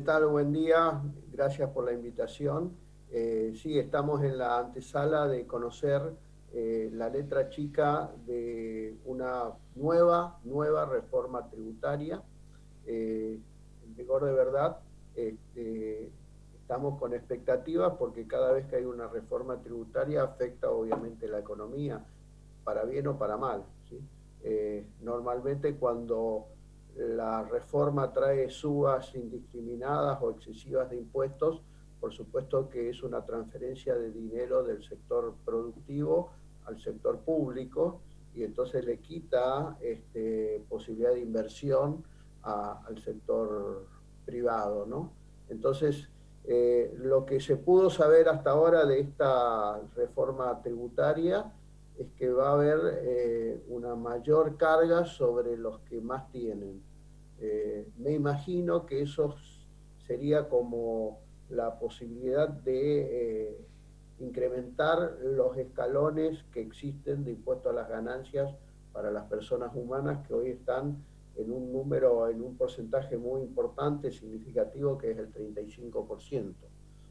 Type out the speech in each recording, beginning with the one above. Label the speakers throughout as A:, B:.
A: tal? Buen día, gracias por la invitación. Sí, estamos en la antesala de conocer la letra chica de una nueva reforma tributaria. En vigor de verdad, estamos con expectativas porque cada vez que hay una reforma tributaria afecta obviamente la economía, para bien o para mal, ¿sí? Normalmente cuando la reforma trae subas indiscriminadas o excesivas de impuestos, por supuesto que es una transferencia de dinero del sector productivo al sector público y entonces le quita posibilidad de inversión al sector privado, ¿no? Entonces, lo que se pudo saber hasta ahora de esta reforma tributaria es que va a haber una mayor carga sobre los que más tienen. Me imagino que eso sería como la posibilidad de incrementar los escalones que existen de impuesto a las ganancias para las personas humanas que hoy están en un número, en un porcentaje muy importante, significativo, que es el 35%.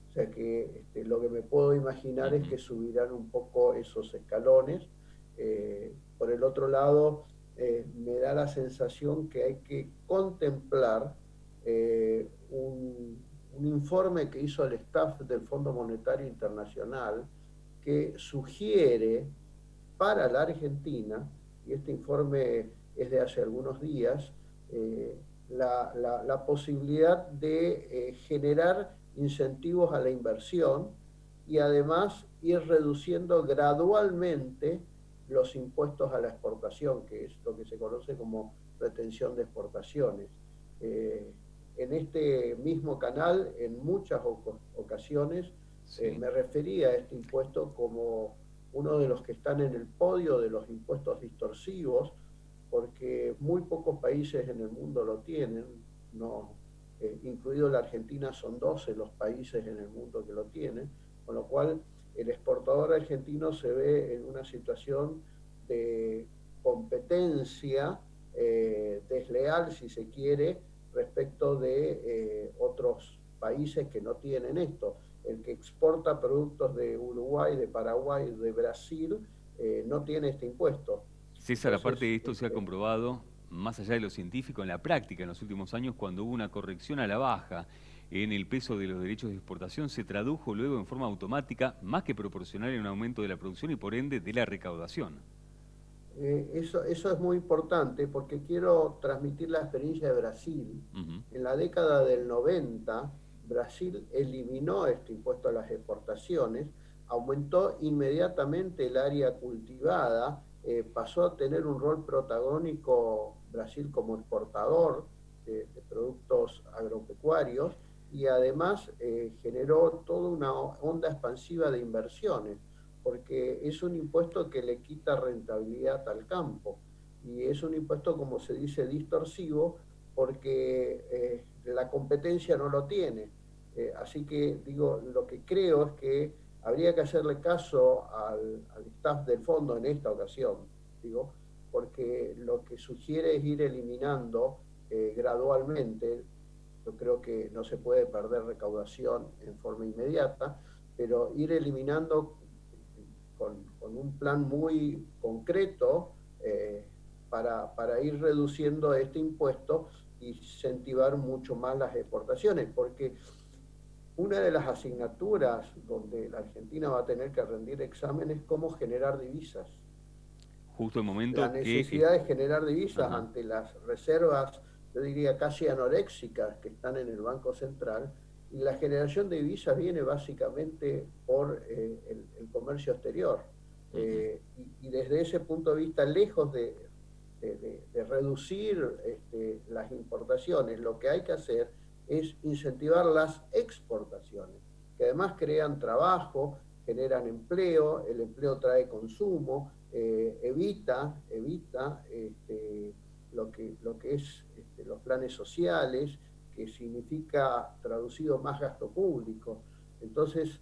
A: O sea que lo que me puedo imaginar es que subirán un poco esos escalones. Por el otro lado, me da la sensación que hay que contemplar un informe que hizo el staff del Fondo Monetario Internacional que sugiere para la Argentina, y este informe es de hace algunos días, la posibilidad de generar incentivos a la inversión y además ir reduciendo gradualmente los impuestos a la exportación, que es lo que se conoce como retención de exportaciones. En este mismo canal, en muchas ocasiones,
B: Sí.
A: me refería a este impuesto como uno de los que están en el podio de los impuestos distorsivos, porque muy pocos países en el mundo lo tienen, no, incluido la Argentina, son 12 los países en el mundo que lo tienen, con lo cual el exportador argentino se ve en una situación de competencia desleal, si se quiere, respecto de otros países que no tienen esto. El que exporta productos de Uruguay, de Paraguay, de Brasil, no tiene este impuesto.
B: César, aparte
A: Entonces,
B: de esto se ha comprobado, más allá de lo científico, en la práctica en los últimos años, cuando hubo una corrección a la baja en el peso de los derechos de exportación, se tradujo luego en forma automática, más que proporcional, en un aumento de la producción y por ende de la recaudación.
A: eso es muy importante porque quiero transmitir la experiencia de Brasil.
B: Ujú.
A: En la década del 90, Brasil eliminó este impuesto a las exportaciones, aumentó inmediatamente el área cultivada, pasó a tener un rol protagónico Brasil como exportador de productos agropecuarios y además generó toda una onda expansiva de inversiones porque es un impuesto que le quita rentabilidad al campo y es un impuesto, como se dice, distorsivo porque la competencia no lo tiene. Así que digo, lo que creo es que habría que hacerle caso al staff del fondo en esta ocasión, digo, porque lo que sugiere es ir eliminando gradualmente. Yo creo que no se puede perder recaudación en forma inmediata, pero ir eliminando con un plan muy concreto para ir reduciendo este impuesto y incentivar mucho más las exportaciones, porque una de las asignaturas donde la Argentina va a tener que rendir exámenes es cómo generar divisas.
B: Justo el
A: La
B: momento que...
A: necesidad de generar divisas
B: Ajá.
A: ante las reservas, yo diría casi anoréxicas que están en el Banco Central, y la generación de divisas viene básicamente por el comercio exterior.
B: Ujú.
A: Y desde ese punto de vista, lejos de reducir las importaciones, lo que hay que hacer es incentivar las exportaciones, que además crean trabajo, generan empleo, el empleo trae consumo, evita lo que es los planes sociales, que significa traducido más gasto público. Entonces,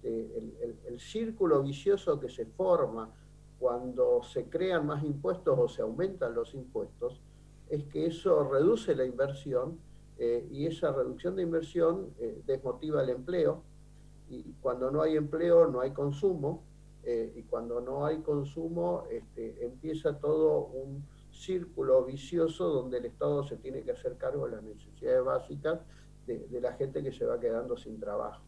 A: el círculo vicioso que se forma cuando se crean más impuestos o se aumentan los impuestos, es que eso reduce la inversión y esa reducción de inversión desmotiva el empleo, y cuando no hay empleo no hay consumo, y cuando no hay consumo empieza todo un círculo vicioso donde el Estado se tiene que hacer cargo de las necesidades básicas de la gente que se va quedando sin trabajo.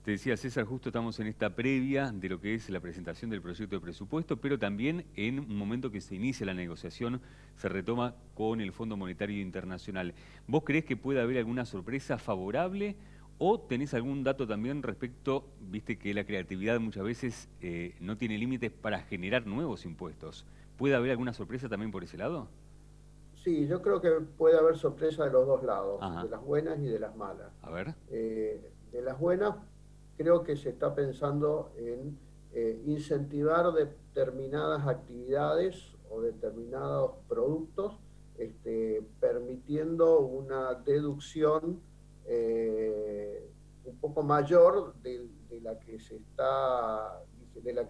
B: Te decía César, justo estamos en esta previa de lo que es la presentación del proyecto de presupuesto, pero también en un momento que se inicia la negociación, se retoma con el Fondo Monetario Internacional. ¿Vos creés que puede haber alguna sorpresa favorable o tenés algún dato también respecto, viste que la creatividad muchas veces no tiene límites para generar nuevos impuestos? ¿Puede haber alguna sorpresa también por ese lado?
A: Sí, yo creo que puede haber sorpresa de los dos lados, de
B: Ajá,
A: las buenas y de las malas.
B: a ver.
A: De las buenas, creo que se está pensando en incentivar determinadas actividades o determinados productos, permitiendo una deducción un poco mayor de la que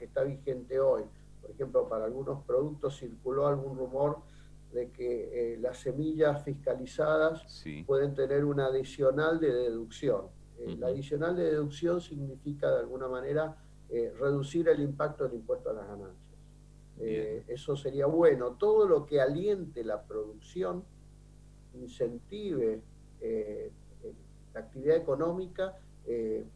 A: está vigente hoy. Por ejemplo, para algunos productos circuló algún rumor de que las semillas fiscalizadas
B: Sí.
A: pueden tener una adicional de deducción. La
B: Ujú.
A: adicional de deducción significa de alguna manera reducir el impacto del impuesto a las ganancias.
B: Bien.
A: Eso sería bueno. Todo lo que aliente la producción, incentive eh, la actividad económica,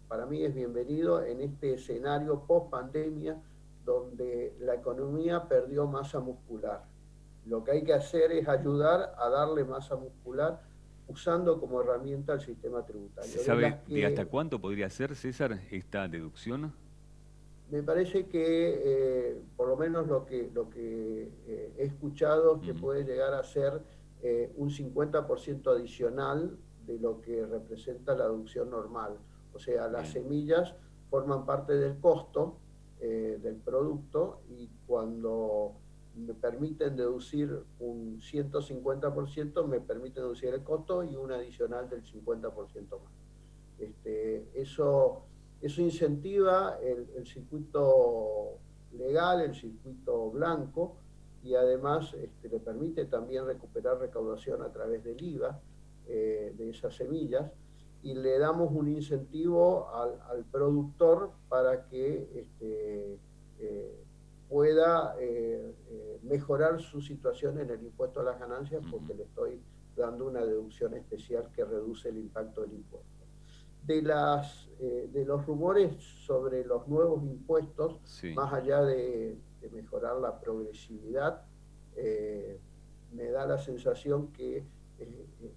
A: para mí es bienvenido en este escenario post pandemia donde la economía perdió masa muscular. Lo que hay que hacer es ayudar a darle masa muscular usando como herramienta el sistema
B: ¿Se
A: tributario. De
B: sabe
A: las
B: de hasta
A: que
B: cuánto podría ser, César, esta deducción?
A: me parece que por lo menos lo que he escuchado es que
B: Ujú.
A: puede llegar a ser un 50% adicional de lo que representa la deducción normal. O sea, las
B: Bien.
A: semillas forman parte del costo del producto, y cuando me permiten deducir un 150%, me permiten deducir el costo y un adicional del 50% más. Eso incentiva el circuito legal, el circuito blanco, y además le permite también recuperar recaudación a través del IVA de esas semillas, y le damos un incentivo al productor para que pueda mejorar su situación en el impuesto a las ganancias,
B: Ujú.
A: porque le estoy dando una deducción especial que reduce el impacto del impuesto. De los rumores sobre los nuevos impuestos,
B: Sí.
A: más allá de mejorar la progresividad, eh, me da la sensación que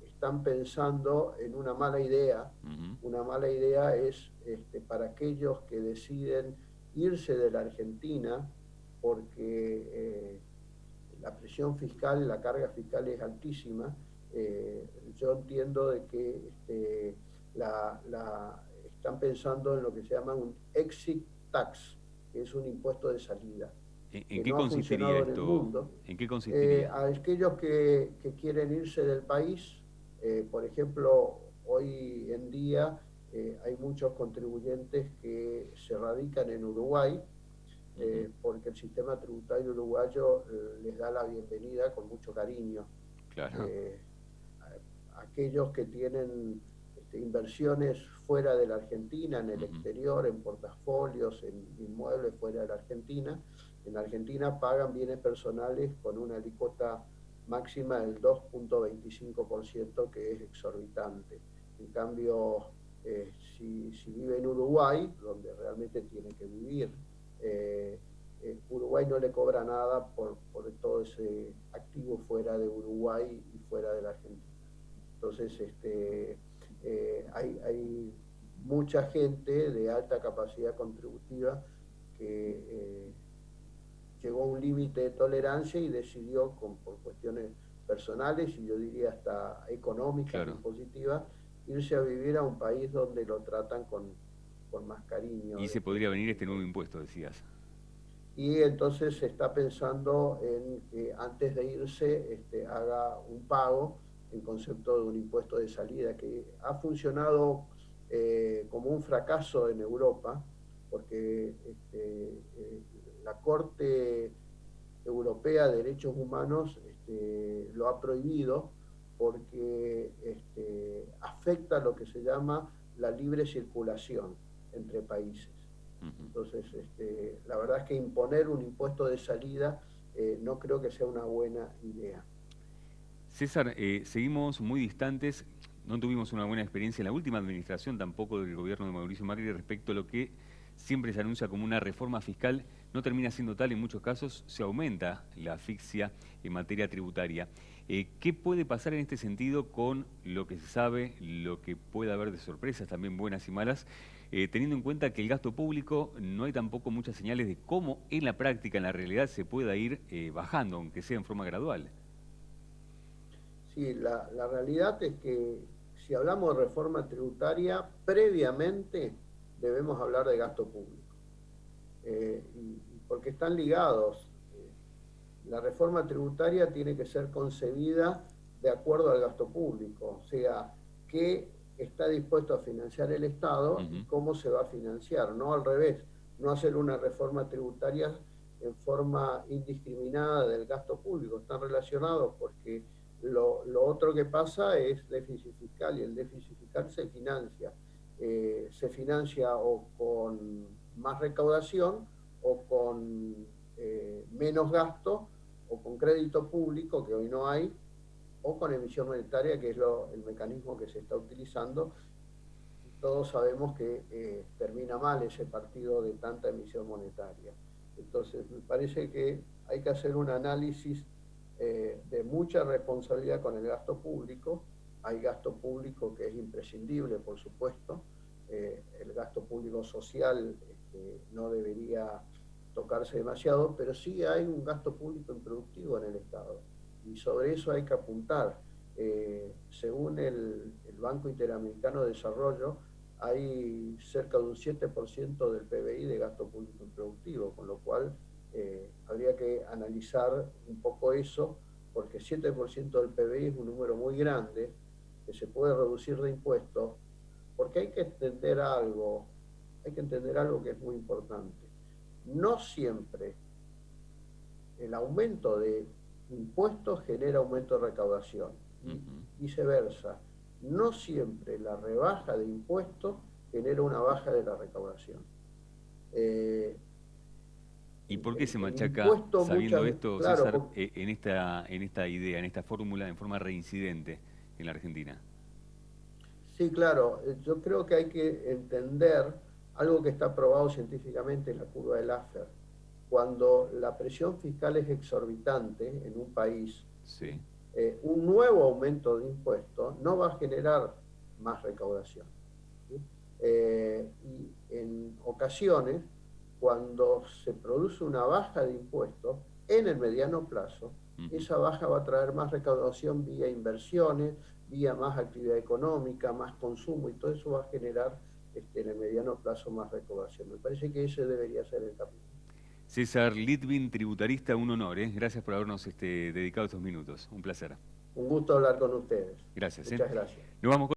A: están pensando en una mala idea.
B: Ujú.
A: Una mala idea es para aquellos que deciden irse de la Argentina porque la presión fiscal, la carga fiscal es altísima. Yo entiendo de que están pensando en lo que se llama un exit tax, que es un impuesto de salida,
B: ¿En
A: que
B: qué
A: no ha
B: consistiría
A: funcionado en el
B: esto?
A: mundo.
B: ¿En qué consistiría?
A: A aquellos que quieren irse del país, por ejemplo, hoy en día hay muchos contribuyentes que se radican en Uruguay,
B: Ujú.
A: porque el sistema tributario uruguayo les da la bienvenida con mucho cariño.
B: Claro.
A: Eh, Aquellos que tienen inversiones fuera de la Argentina, en el
B: Ujú.
A: exterior, en portafolios, en inmuebles fuera de la Argentina, en Argentina pagan bienes personales con una alícuota máxima del 2,25%, que es exorbitante. En cambio, si vive en Uruguay, donde realmente tiene que vivir, eh, Uruguay no le cobra nada por todo ese activo fuera de Uruguay y fuera de la Argentina. Entonces, hay mucha gente de alta capacidad contributiva que llegó a un límite de tolerancia y decidió, por cuestiones personales y yo diría hasta económicas,
B: Claro.
A: impositivas, irse a vivir a un país donde lo tratan con más cariño.
B: Y se podría venir este nuevo impuesto, decías.
A: Y entonces se está pensando en que antes de irse haga un pago en concepto de un impuesto de salida, que ha funcionado como un fracaso en Europa, porque la Corte Europea de Derechos Humanos lo ha prohibido, porque afecta lo que se llama la libre circulación entre países. Entonces, la verdad es que imponer un impuesto de salida no creo que sea una buena idea.
B: César, seguimos muy distantes, no tuvimos una buena experiencia en la última administración tampoco del gobierno de Mauricio Macri respecto a lo que siempre se anuncia como una reforma fiscal, no termina siendo tal, en muchos casos se aumenta la asfixia en materia tributaria. ¿Qué puede pasar en este sentido con lo que se sabe, lo que puede haber de sorpresas, también buenas y malas, teniendo en cuenta que el gasto público no hay tampoco muchas señales de cómo en la práctica, en la realidad, se pueda ir bajando, aunque sea en forma gradual?
A: Sí, la realidad es que si hablamos de reforma tributaria, previamente debemos hablar de gasto público, porque están ligados. La reforma tributaria tiene que ser concebida de acuerdo al gasto público, o sea, qué está dispuesto a financiar el Estado y cómo se va a financiar, no al revés, no hacer una reforma tributaria en forma indiscriminada del gasto público. Están relacionados porque lo otro que pasa es déficit fiscal, y el déficit fiscal se financia o con más recaudación o con menos gasto, o con crédito público, que hoy no hay, o con emisión monetaria, que es el mecanismo que se está utilizando. Todos sabemos que termina mal ese partido de tanta emisión monetaria. Entonces, me parece que hay que hacer un análisis de mucha responsabilidad con el gasto público. Hay gasto público que es imprescindible, por supuesto. El gasto público social no debería tocarse demasiado, pero sí hay un gasto público improductivo en el Estado, y sobre eso hay que apuntar. Según el Banco Interamericano de Desarrollo, hay cerca de un 7% del PBI de gasto público improductivo, con lo cual habría que analizar un poco eso, porque 7% del PBI es un número muy grande que se puede reducir de impuestos, porque hay que entender algo que es muy importante. No siempre el aumento de impuestos genera aumento de recaudación, y viceversa. No siempre la rebaja de impuestos genera una baja de la recaudación.
B: ¿Y por qué se machaca, sabiendo esto, claro, César, en esta idea, en esta fórmula, en forma reincidente en la Argentina?
A: Sí, claro. Yo creo que hay que entender algo que está probado científicamente en la curva de Laffer. Cuando la presión fiscal es exorbitante en un país,
B: sí,
A: un nuevo aumento de impuestos no va a generar más recaudación, ¿sí? Y en ocasiones, cuando se produce una baja de impuestos, en el mediano plazo, esa baja va a traer más recaudación vía inversiones, vía más actividad económica, más consumo, y todo eso va a generar en el mediano plazo más recaudación. Me parece que ese debería ser el camino.
B: César Litvin, tributarista, un honor. Gracias por habernos dedicado estos minutos. Un placer.
A: Un gusto hablar con ustedes.
B: Gracias.
A: Muchas gracias.
B: Nos vamos con